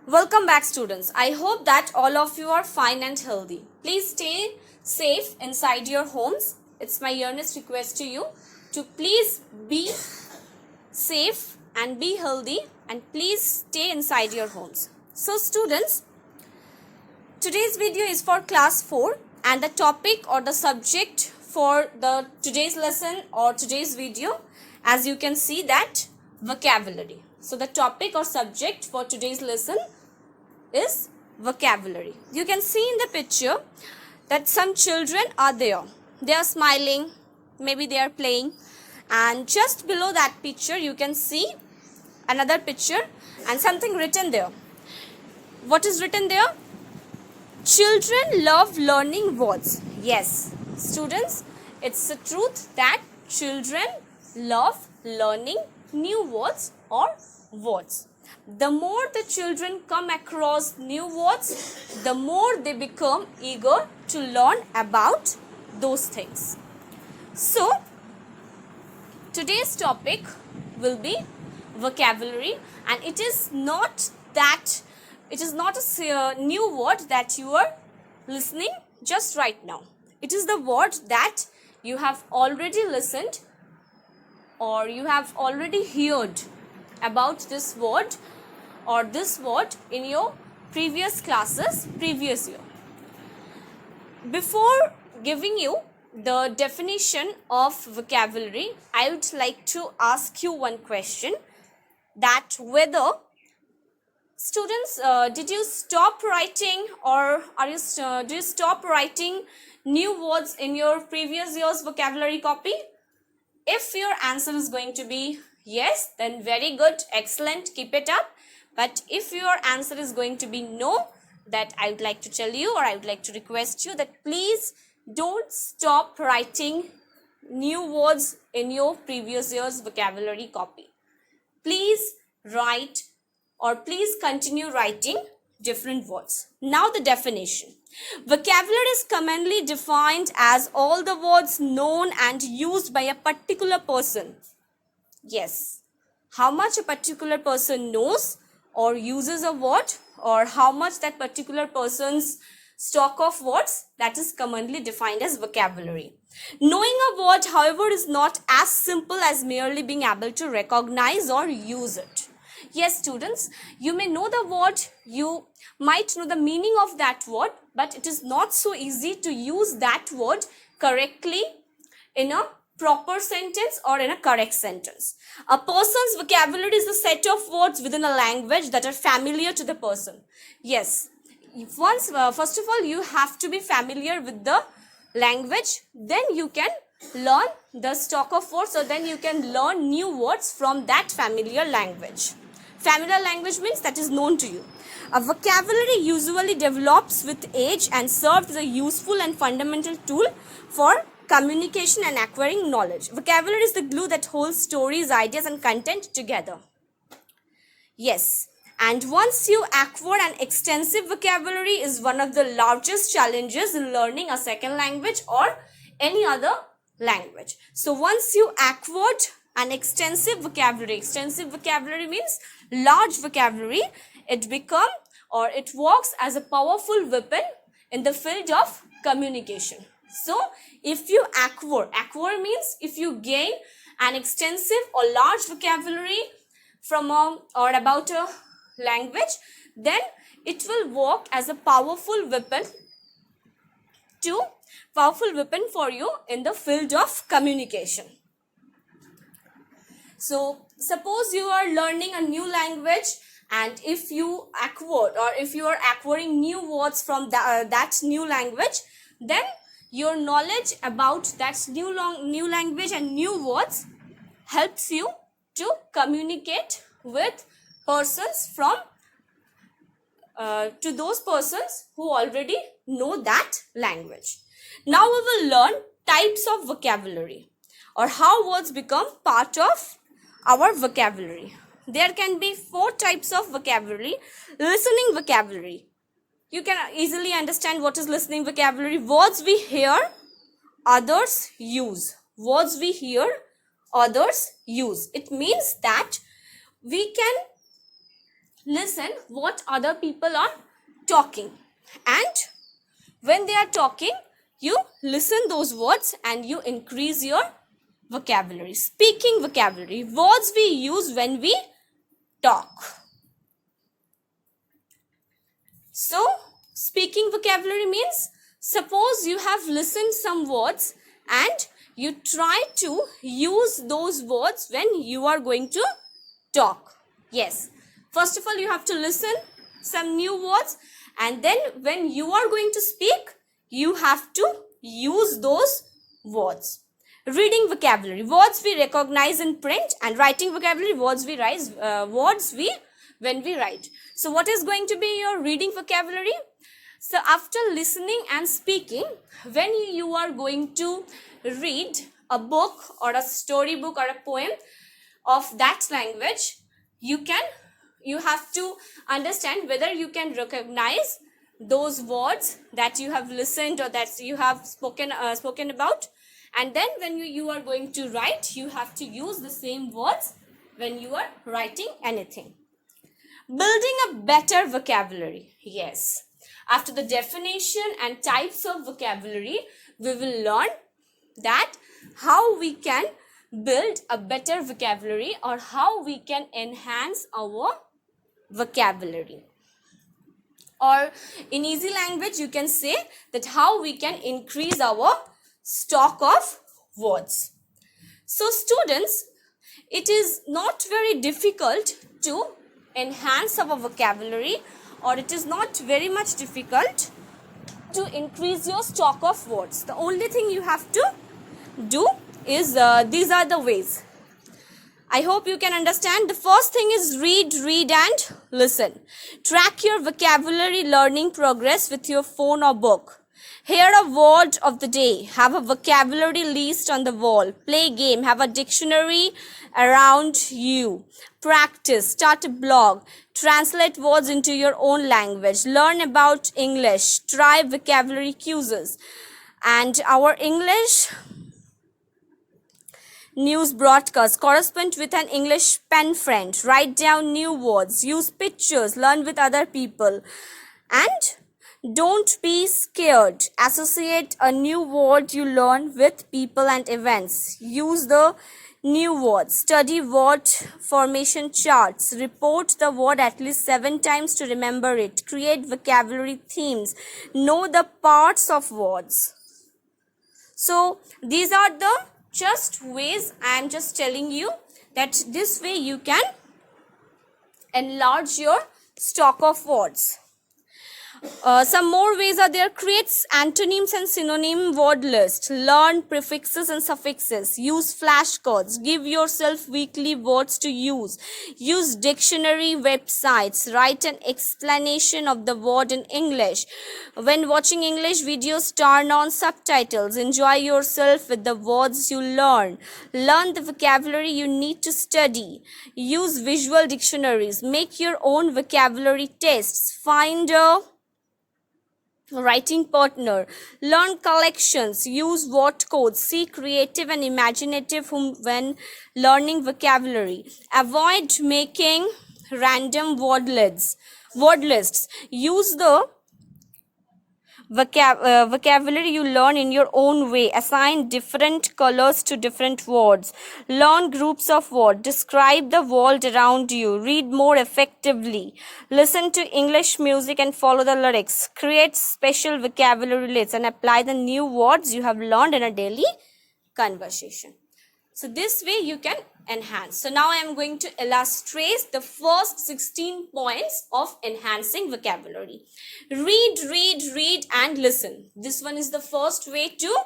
Welcome back, students. I hope that all of you are fine and healthy. Please stay safe inside your homes. It's my earnest request to you to please be safe and be healthy, and please stay inside your homes. So students, today's video is for class 4, and the topic or the subject for the today's lesson or today's video, as you can see, that vocabulary. So the topic or subject for today's lesson is vocabulary. You can see in the picture that some children are there. They are smiling, maybe they are playing, and just below that picture you can see another picture and something written there. What is written there? Children love learning words. Yes, students, it's the truth that children love learning new words or words. The more the children come across new words, the more they become eager to learn about those things. So, today's topic will be vocabulary, and it is not a new word that you are listening just right now. It is the word that you have already listened or you have already heard about this word or this word in your previous classes, previous year. Before giving you the definition of vocabulary, I would like to ask you one question, that whether students, did you stop writing, or do you stop writing new words in your previous year's vocabulary copy? If your answer is going to be yes, then very good, excellent, keep it up. But if your answer is going to be no, that I would like to tell you, or I would like to request you, that please don't stop writing new words in your previous year's vocabulary copy. Please write, or please continue writing different words. Now the definition. Vocabulary is commonly defined as all the words known and used by a particular person. Yes, how much a particular person knows or uses a word, or how much that particular person's stock of words, that is commonly defined as vocabulary. Knowing a word, however, is not as simple as merely being able to recognize or use it. Yes, students, you may know the word, you might know the meaning of that word, but it is not so easy to use that word correctly in a proper sentence or in a correct sentence. A person's vocabulary is a set of words within a language that are familiar to the person. Yes, first of all, you have to be familiar with the language, then you can learn the stock of words, or then you can learn new words from that familiar language. Familiar language means that is known to you. A vocabulary usually develops with age and serves as a useful and fundamental tool for communication and acquiring knowledge. Vocabulary is the glue that holds stories, ideas, and content together. Yes, and once you acquire an extensive vocabulary is one of the largest challenges in learning a second language or any other language. So once you acquired an extensive vocabulary means large vocabulary, it works as a powerful weapon in the field of communication. So if you acquire means if you gain an extensive or large vocabulary from or about a language, then it will work as a powerful weapon for you in the field of communication. So suppose you are learning a new language, and if you are acquiring new words from that new language, then your knowledge about that new language and new words helps you to communicate with persons to those persons who already know that language. Now we will learn types of vocabulary, or how words become part of our vocabulary. There can be 4 types of vocabulary. Listening vocabulary. You can easily understand what is listening vocabulary. Words we hear, others use. Words we hear, others use. It means that we can listen what other people are talking, and when they are talking, you listen those words and you increase your vocabulary. Speaking vocabulary, words we use when we talk. So speaking vocabulary means, suppose you have listened some words and you try to use those words when you are going to talk. Yes, first of all you have to listen some new words, and then when you are going to speak, you have to use those words. Reading vocabulary, words we recognize in print, and writing vocabulary, words we when we write. So what is going to be your reading vocabulary? So after listening and speaking, when you are going to read a book or a storybook or a poem of that language, you have to understand whether you can recognize those words that you have listened or that you have spoken about. And then when you are going to write, you have to use the same words when you are writing anything. Building a better vocabulary. Yes. After the definition and types of vocabulary, we will learn that how we can build a better vocabulary, or how we can enhance our vocabulary. Or in easy language, you can say that how we can increase our stock of words. So students, it is not very difficult to enhance our vocabulary, or it is not very much difficult to increase your stock of words. The only thing you have to do is these are the ways. I hope you can understand. The first thing is read and listen. Track your vocabulary learning progress with your phone or book. Hear a word of the day. Have a vocabulary list on the wall. Play game. Have a dictionary around you. Practice. Start a blog. Translate words into your own language. Learn about English. Try vocabulary quizzes. And our English news broadcast. Correspond with an English pen friend. Write down new words. Use pictures. Learn with other people. And don't be scared. Associate a new word you learn with people and events. Use the new words. Study word formation charts. Report the word at least 7 times to remember it. Create vocabulary themes. Know the parts of words. So these are the just ways. I am just telling you that this way you can enlarge your stock of words. Some more ways are there. Create antonyms and synonym word list. Learn prefixes and suffixes. Use flashcards. Give yourself weekly words to use. Use dictionary websites. Write an explanation of the word in English. When watching English videos, turn on subtitles. Enjoy yourself with the words you learn. Learn the vocabulary you need to study. Use visual dictionaries. Make your own vocabulary tests. Find a writing partner. Learn collections. Use word codes. See creative and imaginative when learning vocabulary. Avoid making random word lists. Use the vocabulary you learn in your own way. Assign different colors to different words. Learn groups of words. Describe the world around you. Read more effectively. Listen to English music and follow the lyrics. Create special vocabulary lists and apply the new words you have learned in a daily conversation. So this way you can enhance. So now I am going to illustrate the first 16 points of enhancing vocabulary. Read and listen. This one is the first way to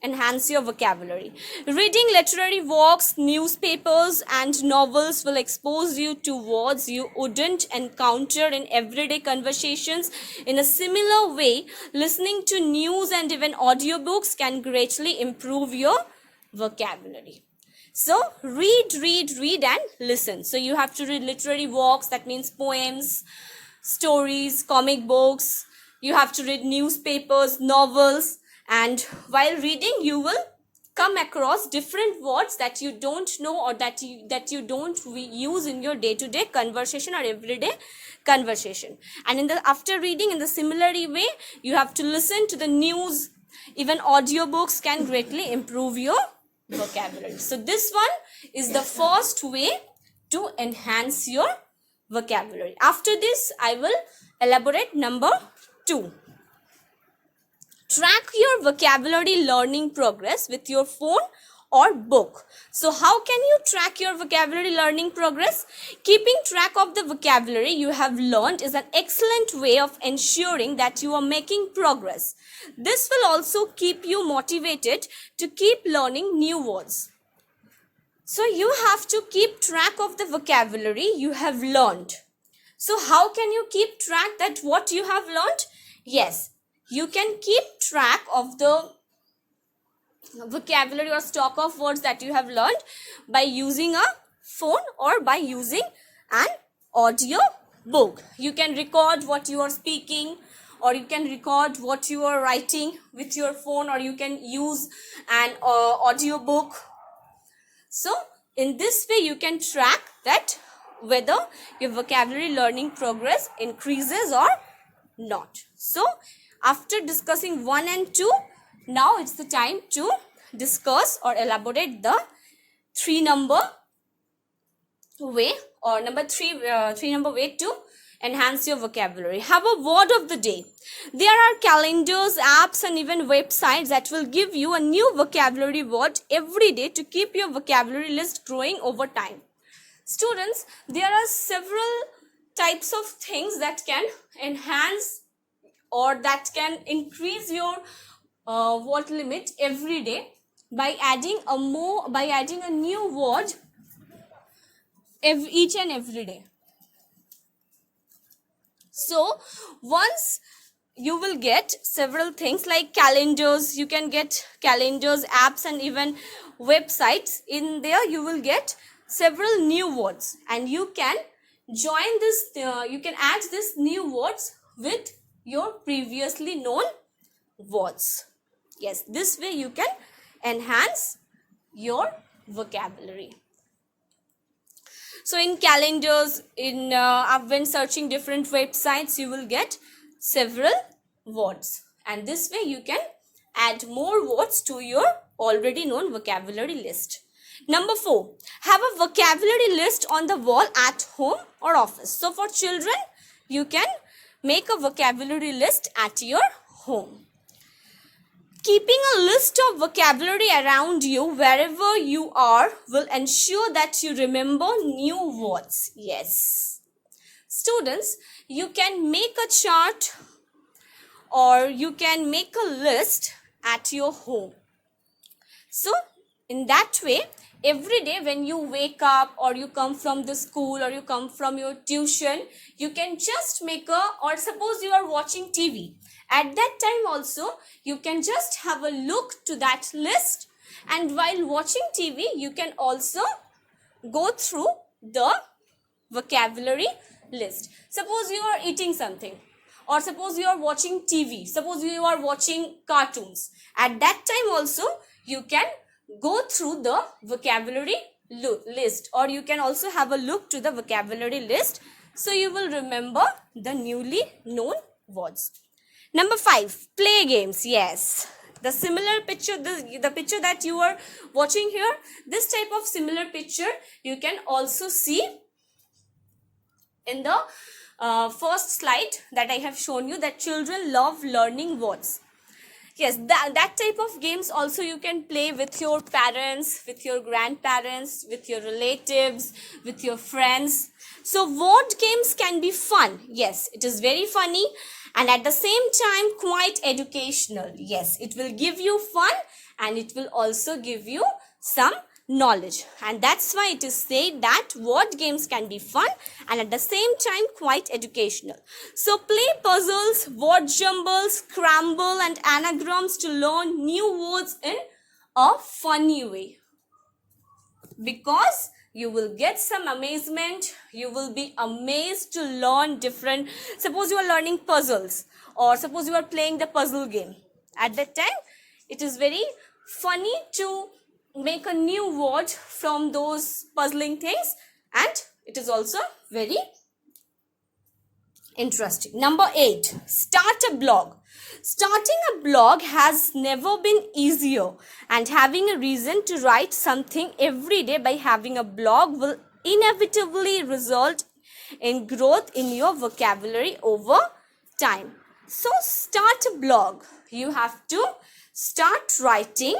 enhance your vocabulary. Reading literary works, newspapers and novels will expose you to words you wouldn't encounter in everyday conversations. In a similar way, listening to news and even audiobooks can greatly improve your vocabulary. So read and listen. So you have to read literary works, that means poems, stories, comic books. You have to read newspapers, novels, and while reading you will come across different words that you don't know or that you don't use in your day-to-day conversation or everyday conversation. And after reading in the similar way, you have to listen to the news. Even audiobooks can greatly improve your vocabulary. So this one is the first way to enhance your vocabulary. After this, I will elaborate number 2. Track your vocabulary learning progress with your phone or book. So how can you track your vocabulary learning progress? Keeping track of the vocabulary you have learned is an excellent way of ensuring that you are making progress. This will also keep you motivated to keep learning new words. So you have to keep track of the vocabulary you have learned. So how can you keep track that what you have learned? Yes, you can keep track of the vocabulary or stock of words that you have learned by using a phone or by using an audio book. You can record what you are speaking, or you can record what you are writing with your phone, or you can use an audio book. So in this way you can track that whether your vocabulary learning progress increases or not. So after discussing 1 and 2, now it's the time to discuss or elaborate the 3 number way, or number 3 number way to enhance your vocabulary. Have a word of the day. There are calendars, apps, and even websites that will give you a new vocabulary word every day to keep your vocabulary list growing over time. Students, there are several types of things that can enhance or that can increase your word limit every day by adding a new word each and every day. So once you will get several things like calendars, you can get calendars, apps, and even websites. In there you will get several new words, and you can join this you can add this new words with your previously known words. Yes, this way you can enhance your vocabulary. So in calendars, when searching different websites, you will get several words, and this way you can add more words to your already known vocabulary list. Number 4, have a vocabulary list on the wall at home or office. So for children, you can make a vocabulary list at your home. Keeping a list of vocabulary around you wherever you are will ensure that you remember new words. Yes. Students, you can make a chart or you can make a list at your home. So in that way, every day when you wake up or you come from the school or you come from your tuition, you can just or suppose you are watching TV. At that time also, you can just have a look to that list, and while watching TV, you can also go through the vocabulary list. Suppose you are eating something, or suppose you are watching TV, suppose you are watching cartoons. At that time also, you can go through the vocabulary list, or you can also have a look to the vocabulary list, so you will remember the newly known words. Number 5, play games. Yes, the similar picture, the picture that you are watching here, this type of similar picture you can also see in the first slide that I have shown you, that children love learning words. Yes, that type of games also you can play with your parents, with your grandparents, with your relatives, with your friends. So word games can be fun. Yes, it is very funny, and at the same time quite educational. Yes, it will give you fun and it will also give you some knowledge, and that's why it is said that word games can be fun and at the same time quite educational. So play puzzles, word jumbles, scramble, and anagrams to learn new words in a funny way, because you will get some amazement. You will be amazed to learn different. Suppose you are learning puzzles, or suppose you are playing the puzzle game. At that time, it is very funny to make a new word from those puzzling things, and it is also very interesting. Number 8, start a blog. Starting a blog has never been easier, and having a reason to write something every day by having a blog will inevitably result in growth in your vocabulary over time. So start a blog. You have to start writing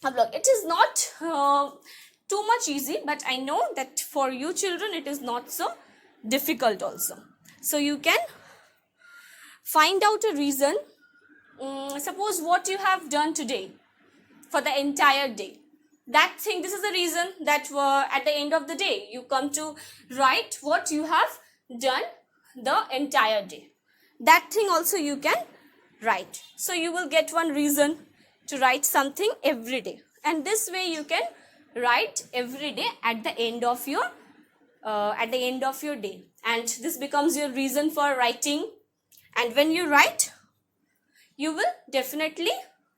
a blog. It is not too much easy, but I know that for you children it is not so difficult also. So you can find out a reason. Suppose what you have done today for the entire day, that thing, this is the reason that at the end of the day you come to write what you have done the entire day. That thing also you can write. So you will get one reason to write something every day, and this way you can write every day at the end of your day, and this becomes your reason for writing. And when you write, you will definitely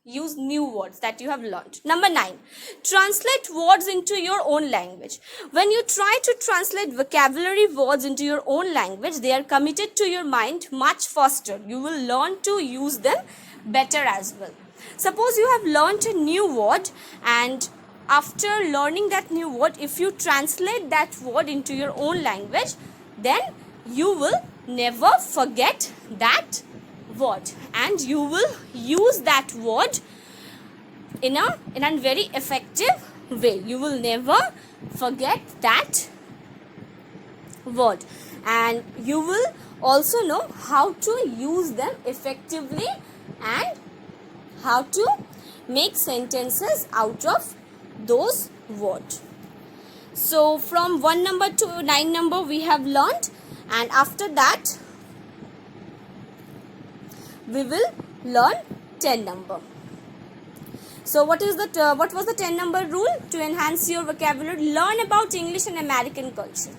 use new words that you have learned. Number 9, translate words into your own language. When you try to translate vocabulary words into your own language, they are committed to your mind much faster. You will learn to use them better as well. Suppose you have learned a new word, and after learning that new word, if you translate that word into your own language, then you will never forget that word, and you will use that word in a very effective way. You will never forget that word, and you will also know how to use them effectively and how to make sentences out of those words. So from 1 number to 9 number we have learned, and after that we will learn 10 number. So what was the 10 number rule? To enhance your vocabulary, learn about English and American culture.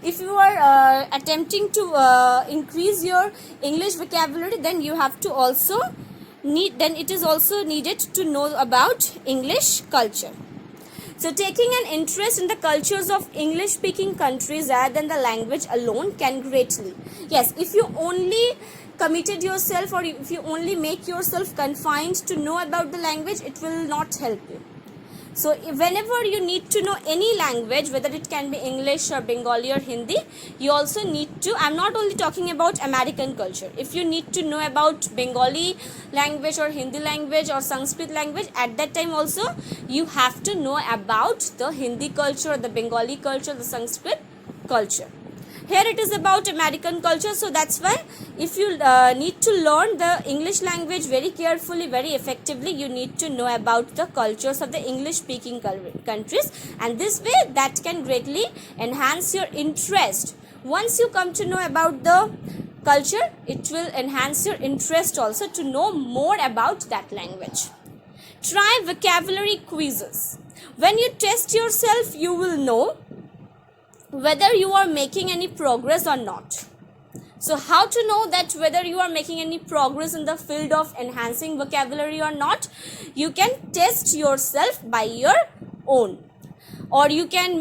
If you are attempting to increase your English vocabulary, then you have to also it is also needed to know about English culture. So taking an interest in the cultures of English speaking countries rather than the language alone can greatly. Yes, if you only committed yourself, or if you only make yourself confined to know about the language, it will not help you. So whenever you need to know any language, whether it can be English or Bengali or Hindi, you also need to, I'm not only talking about American culture. If you need to know about Bengali language or Hindi language or Sanskrit language, at that time also you have to know about the Hindi culture, the Bengali culture, the Sanskrit culture. Here it is about American culture, so that's why if you need to learn the English language very carefully, very effectively, you need to know about the cultures of the English speaking countries, and this way that can greatly enhance your interest. Once you come to know about the culture, it will enhance your interest also to know more about that language. Try vocabulary quizzes. When you test yourself, you will know whether you are making any progress or not. So how to know that whether you are making any progress in the field of enhancing vocabulary or not? You can test yourself by your own, or you can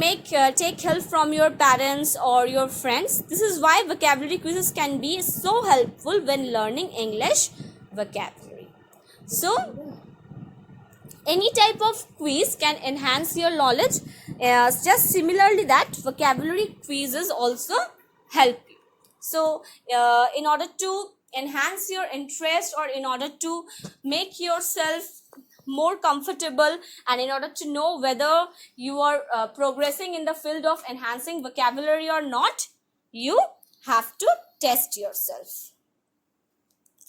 take help from your parents or your friends. This is why vocabulary quizzes can be so helpful when learning English vocabulary. So any type of quiz can enhance your knowledge. Just similarly, that vocabulary quizzes also help you. So in order to enhance your interest, or in order to make yourself more comfortable, and in order to know whether you are progressing in the field of enhancing vocabulary or not, you have to test yourself.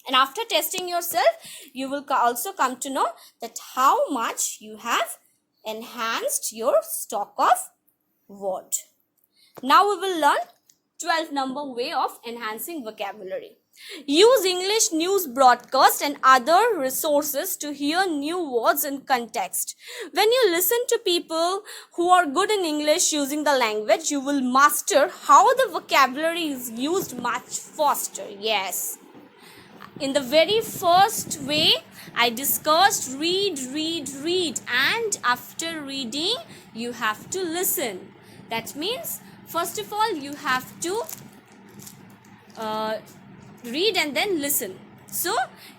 And after testing yourself, you will also come to know that how much you have enhanced your stock of word. Now we will learn 12 number way of enhancing vocabulary. Use English news broadcast and other resources to hear new words in context. When you listen to people who are good in English using the language, you will master how the vocabulary is used much faster. Yes. in the very first way, I discussed read, and after reading, you have to listen. That means, first of all, you have to read and then listen. So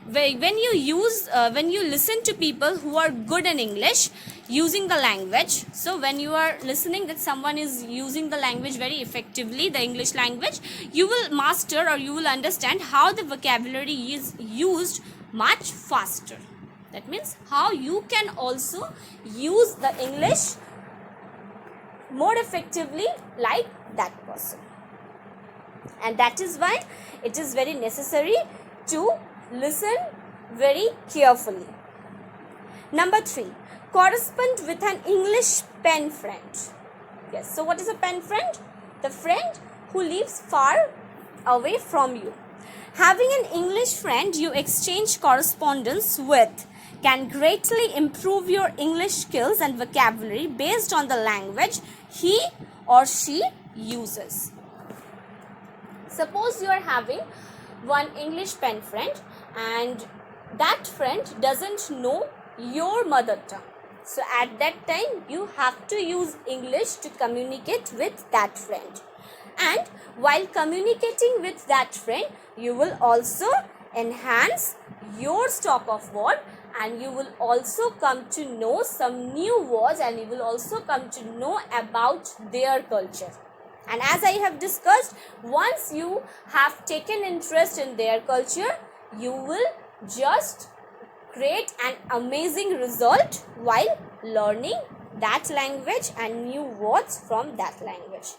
when you listen to people who are good in English using the language, so when you are listening that someone is using the language very effectively, the English language, you will master or you will understand how the vocabulary is used much faster. That means how you can also use the English more effectively like that person. And that is why it is very necessary to listen very carefully. Number 3, correspond with an English pen friend. Yes, so what is a pen friend? The friend who lives far away from you. Having an English friend you exchange correspondence with can greatly improve your English skills and vocabulary based on the language he or she uses. Suppose you are having one English pen friend and that friend doesn't know your mother tongue. So at that time you have to use English to communicate with that friend. And while communicating with that friend, you will also enhance your stock of word, and you will also come to know some new words, and you will also come to know about their culture. And as I have discussed, once you have taken interest in their culture, you will just create an amazing result while learning that language and new words from that language.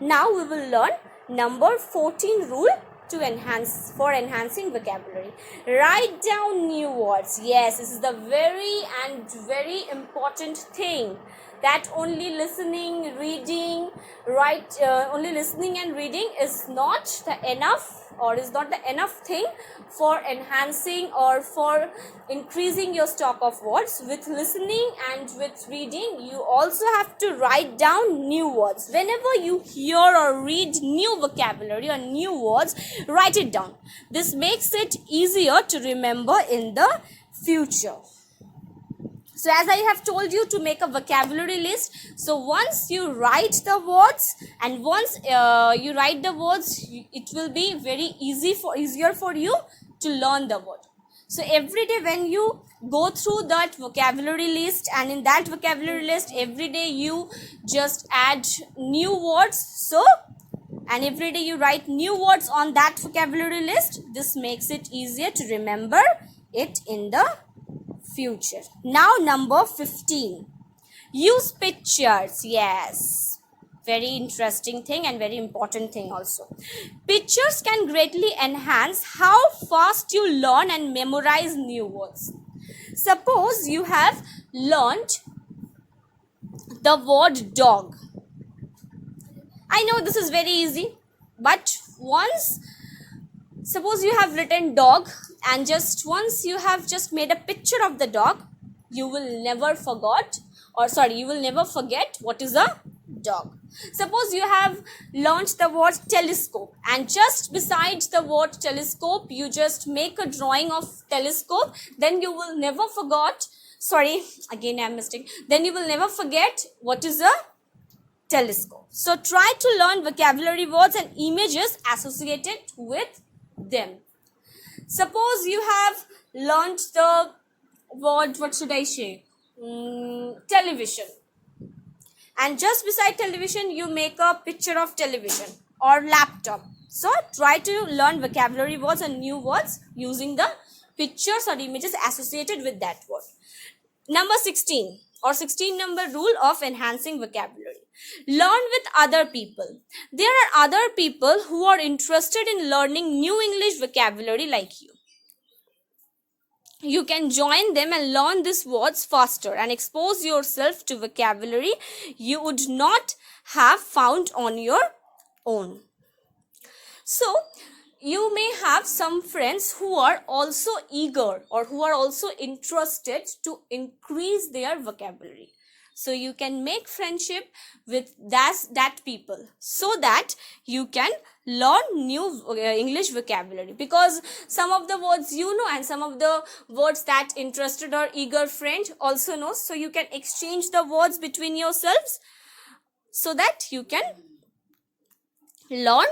Now we will learn number 14 rule to enhancing vocabulary. Write down new words. Yes, this is the very important thing, that only listening and reading is not the enough thing for enhancing or for increasing your stock of words. With listening and with reading, you also have to write down new words. Whenever you hear or read new vocabulary or new words, write it down. This makes it easier to remember in the future. So as I have told you to make a vocabulary list, so once you write the words and once you write the words, it will be very easier for you to learn the word. So every day when you go through that vocabulary list, and in that vocabulary list every day you just add new words, so and every day you write new words on that vocabulary list, this makes it easier to remember it in the future. Now number 15, use pictures. Yes, very interesting thing and very important thing also. Pictures can greatly enhance how fast you learn and memorize new words. Suppose you have learned the word dog. I know this is very easy, but suppose you have written dog, and just once you have just made a picture of the dog, you will never forget what is a dog. Suppose you have learned the word telescope, and just beside the word telescope you just make a drawing of telescope, then you will never forget what is a telescope. So try to learn vocabulary words and images associated with them. Suppose you have learned the word, television, and just beside television you make a picture of television or laptop. So try to learn vocabulary words and new words using the pictures or images associated with that word. Number 16 or 16 number rule of enhancing vocabulary. Learn with other people. There are other people who are interested in learning new English vocabulary like you. You can join them and learn these words faster and expose yourself to vocabulary you would not have found on your own. So, you may have some friends who are also eager or who are also interested to increase their vocabulary. So you can make friendship with that people so that you can learn new English vocabulary, because some of the words you know and some of the words that interested or eager friend also knows. So you can exchange the words between yourselves so that you can learn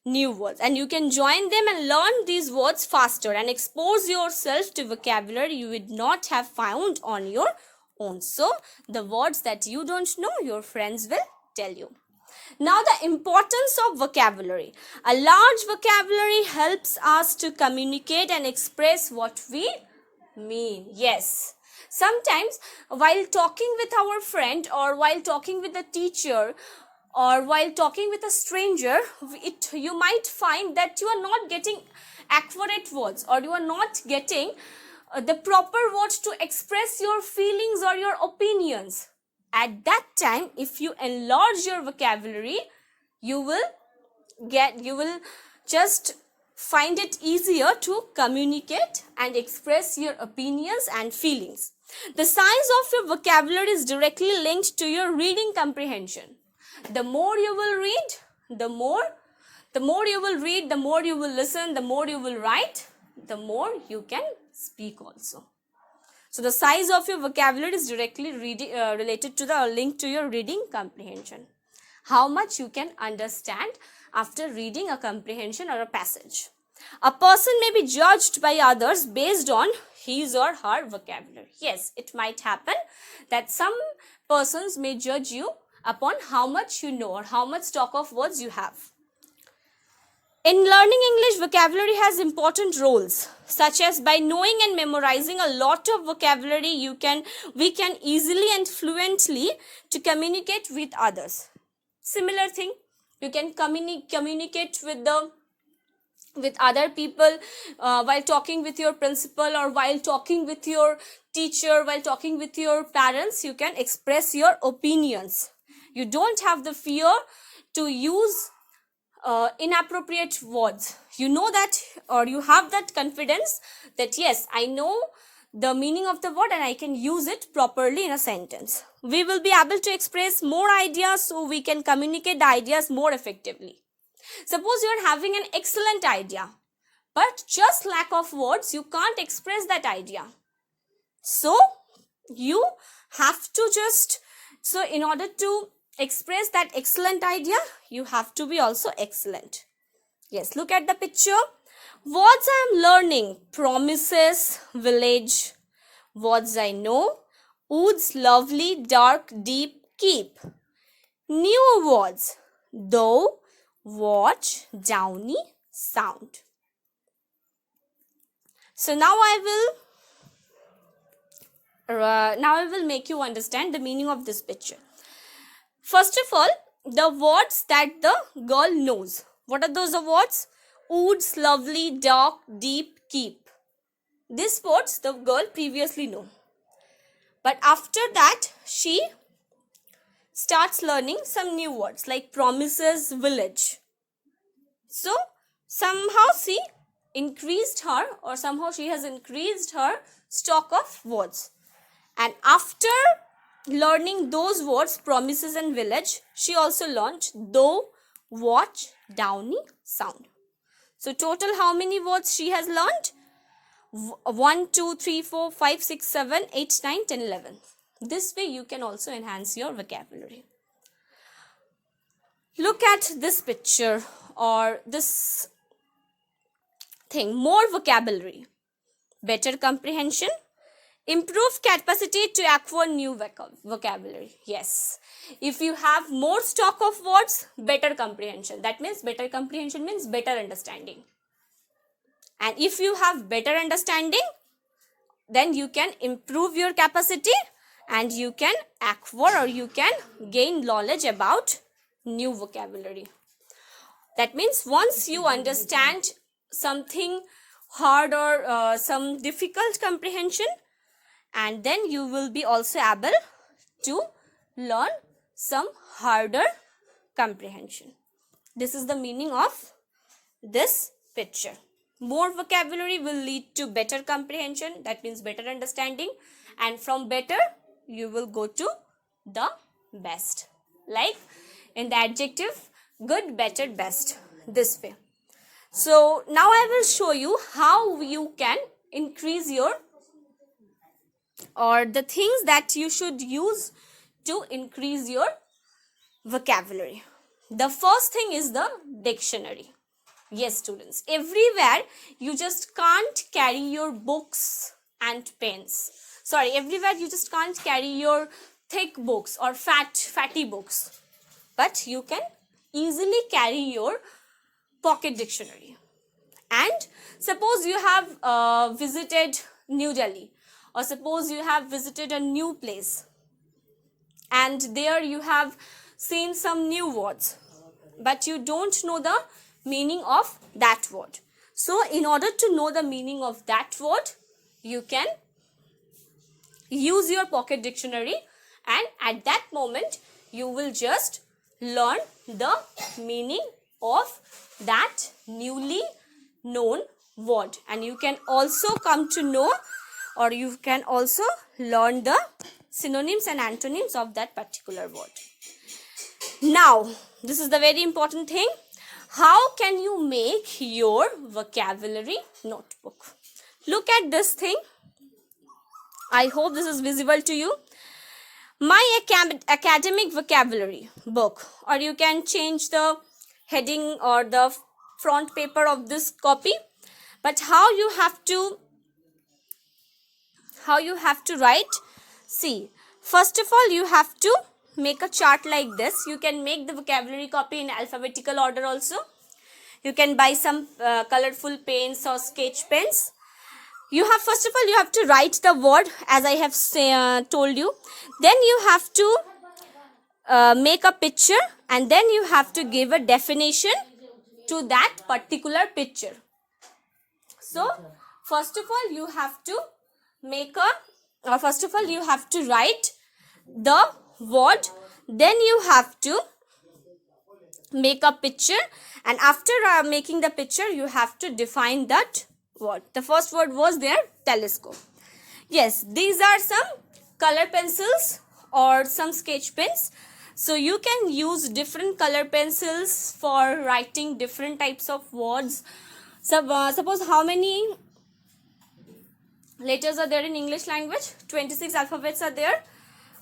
new words, and you can join them and learn these words faster and expose yourself to vocabulary you would not have found on your own. So the words that you don't know, your friends will tell you. Now, the importance of vocabulary. A large vocabulary helps us to communicate and express what we mean. Yes. Sometimes while talking with our friend, or while talking with a teacher, or while talking with a stranger, you might find that you are not getting accurate words, or you are not getting the proper words to express your feelings or your opinions. At that time, if you enlarge your vocabulary, you will just find it easier to communicate and express your opinions and feelings. The size of your vocabulary is directly linked to your reading comprehension. The more you will read, the more you will read, the more you will listen, the more you will write, the more you can speak also. So the size of your vocabulary is directly related to the link to your reading comprehension. How much you can understand after reading a comprehension or a passage. A person may be judged by others based on his or her vocabulary. Yes, it might happen that some persons may judge you upon how much you know or how much stock of words you have. In learning English, vocabulary has important roles, such as by knowing and memorizing a lot of vocabulary, we can easily and fluently to communicate with others. Similar thing, you can communicate with other people while talking with your principal, or while talking with your teacher, while talking with your parents. You can express your opinions. You don't have the fear to use inappropriate words. You know that, or you have that confidence that yes, I know the meaning of the word and I can use it properly in a sentence. We will be able to express more ideas, so we can communicate the ideas more effectively. Suppose you are having an excellent idea, but just lack of words, you can't express that idea. So you have to in order to express that excellent idea, you have to be also excellent. Yes, look at the picture. Words I am learning: promises, village. Words I know: woods, lovely, dark, deep, keep. New words: though, watch, downy, sound. So now I will make you understand the meaning of this picture. First of all, the words that the girl knows. What are those words? Woods, lovely, dark, deep, keep. These words the girl previously knew. But after that, she starts learning some new words like promises, village. So somehow she has increased her stock of words. And after learning those words, promises and village, she also learned though, watch, downy, sound. So total how many words she has learned? 1, 2, 3, 4, 5, 6, 7, 8, 9, 10, 11. This way you can also enhance your vocabulary. Look at this picture or this thing. More vocabulary, better comprehension, improved capacity to acquire new vocabulary. Yes, if you have more stock of words, better comprehension. That means better comprehension means better understanding. And if you have better understanding, then you can improve your capacity and you can acquire or you can gain knowledge about new vocabulary. That means once you understand something hard or some difficult comprehension, and then you will be also able to learn some harder comprehension. This is the meaning of this picture. More vocabulary will lead to better comprehension, that means better understanding, and from better you will go to the best. Like in the adjective good, better, best. this way. So now I will show you how you can increase your, or the things that you should use to increase your vocabulary. The first thing is the dictionary. Yes, students, everywhere you just can't carry your books and pens. Sorry, everywhere you just can't carry your thick books or fatty books. But you can easily carry your pocket dictionary. And suppose you have visited New Delhi, or suppose you have visited a new place, and there you have seen some new words, but you don't know the meaning of that word. So in order to know the meaning of that word, you can use your pocket dictionary, and at that moment you will just learn the meaning of that newly known word, and you can also come to know, or you can also learn the synonyms and antonyms of that particular word. Now, this is the very important thing. How can you make your vocabulary notebook? Look at this thing. I hope this is visible to you. My academic vocabulary book, or you can change the heading or the front paper of this copy. But how you have to write? See, first of all, you have to make a chart like this. You can make the vocabulary copy in alphabetical order also. You can buy some colorful pens or sketch pens. First of all, you have to write the word as I have told you. Then you have to make a picture, and then you have to give a definition to that particular picture. So, first of all, you have to write the word, then you have to make a picture, and after making the picture, you have to define that word. The first word was there, telescope. Yes, these are some color pencils or some sketch pens. So you can use different color pencils for writing different types of words. Suppose how many letters are there in English language? 26 alphabets are there,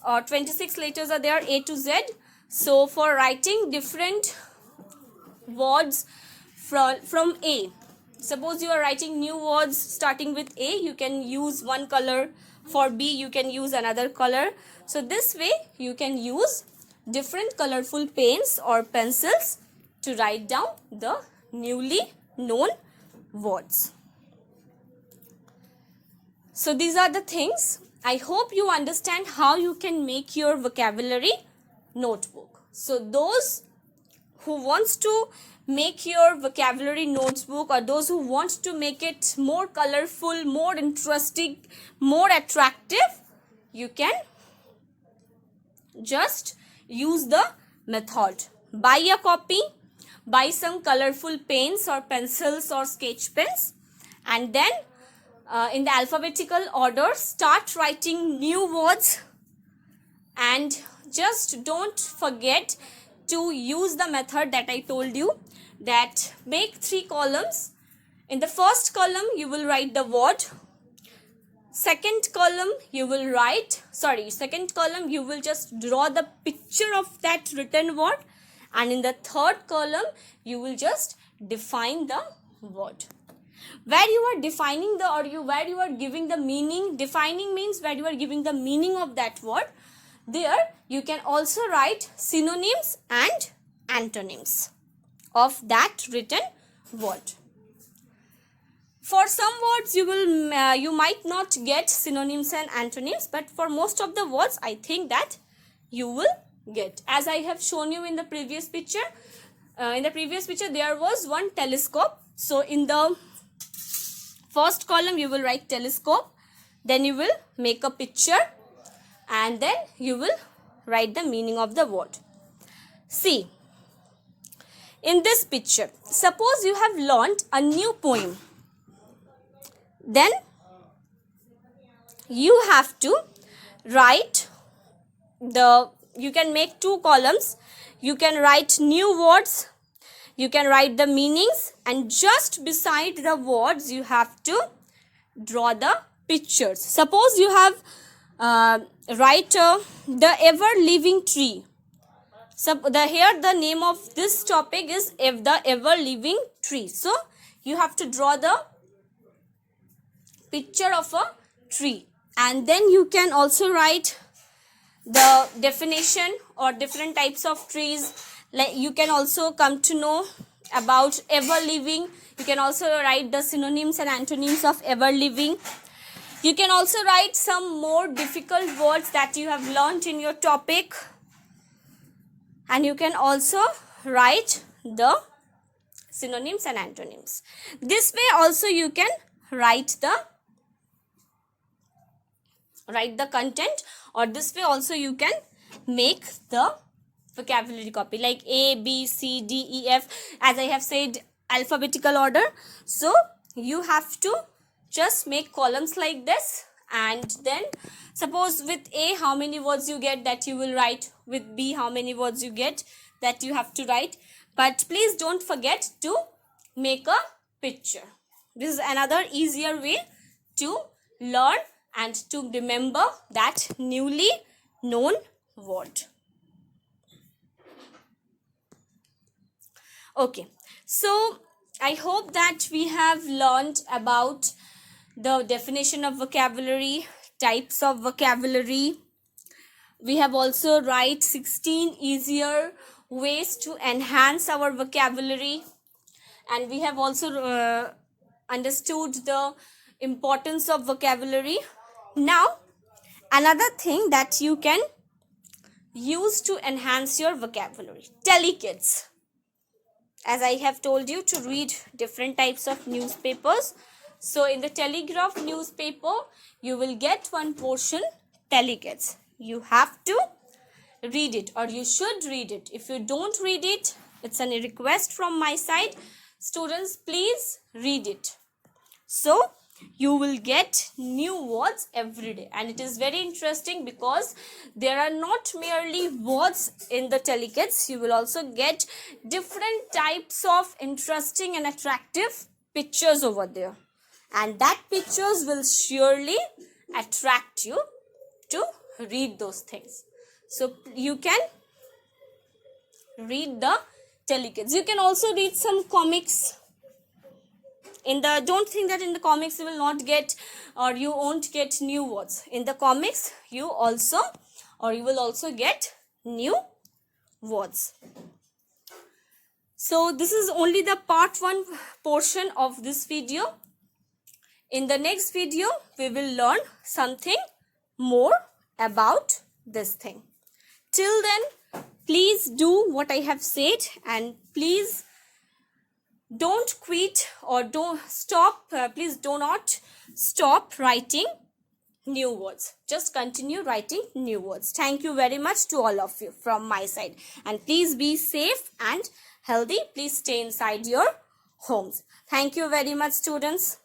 or 26 letters are there, A to Z. So for writing different words from A, suppose you are writing new words starting with A, you can use one color. For B, you can use another color. So this way you can use different colorful pens or pencils to write down the newly known words. So these are the things. I hope you understand how you can make your vocabulary notebook. So those who wants to make your vocabulary notebook, or those who want to make it more colorful, more interesting, more attractive, you can just use the method. Buy a copy, buy some colorful pens or pencils or sketch pens, and then in the alphabetical order start writing new words, and just don't forget to use the method that I told you, that make 3 columns. In the first column you will write the word, second column you will just draw the picture of that written word, and in the third column you will just define the word. Where you are defining where you are giving the meaning, defining means where you are giving the meaning of that word, there you can also write synonyms and antonyms of that written word. For some words you might not get synonyms and antonyms, but for most of the words I think that you will get. As I have shown you in the previous picture, there was one telescope. So in the first column you will write telescope, then you will make a picture, and then you will write the meaning of the word. See, in this picture, suppose you have learnt a new poem, then you have to write you can make 2 columns. You can write new words, You can write the meanings, and just beside the words you have to draw the pictures. Suppose you have write the ever living tree. So here the name of this topic is the ever living tree. So you have to draw the picture of a tree, and then you can also write the definition or different types of trees. Like you can also come to know about ever living. You can also write the synonyms and antonyms of ever living. You can also write some more difficult words that you have learned in your topic, and you can also write the synonyms and antonyms. This way also you can write the content, or this way also you can make the vocabulary copy, like A, B, C, D, E, F, as I have said, alphabetical order. So you have to just make columns like this, and then suppose with A how many words you get, that you will write. With B how many words you get, that you have to write. But please don't forget to make a picture. This is another easier way to learn and to remember that newly known word. Okay, so I hope that we have learned about the definition of vocabulary, types of vocabulary. We have also write 16 easier ways to enhance our vocabulary, and we have also understood the importance of vocabulary. Now another thing that you can use to enhance your vocabulary, telekids. As I have told you to read different types of newspapers. So in the Telegraph newspaper, you will get one portion, telekids. You have to read it, or you should read it. If you don't read it, it's a request from my side. Students, please read it. So you will get new words every day, and it is very interesting because there are not merely words in the telekids. You will also get different types of interesting and attractive pictures over there, and that pictures will surely attract you to read those things. So you can read the telekids. You can also read some comics. Don't think that in the comics you will not get, or you won't get new words. In the comics you will also get new words. So this is only the part 1 portion of this video. In the next video we will learn something more about this thing. Till then, please do what I have said, and please don't quit or don't stop. Please do not stop writing new words. Just continue writing new words. Thank you very much to all of you from my side, and please be safe and healthy. Please stay inside your homes. Thank you very much, students.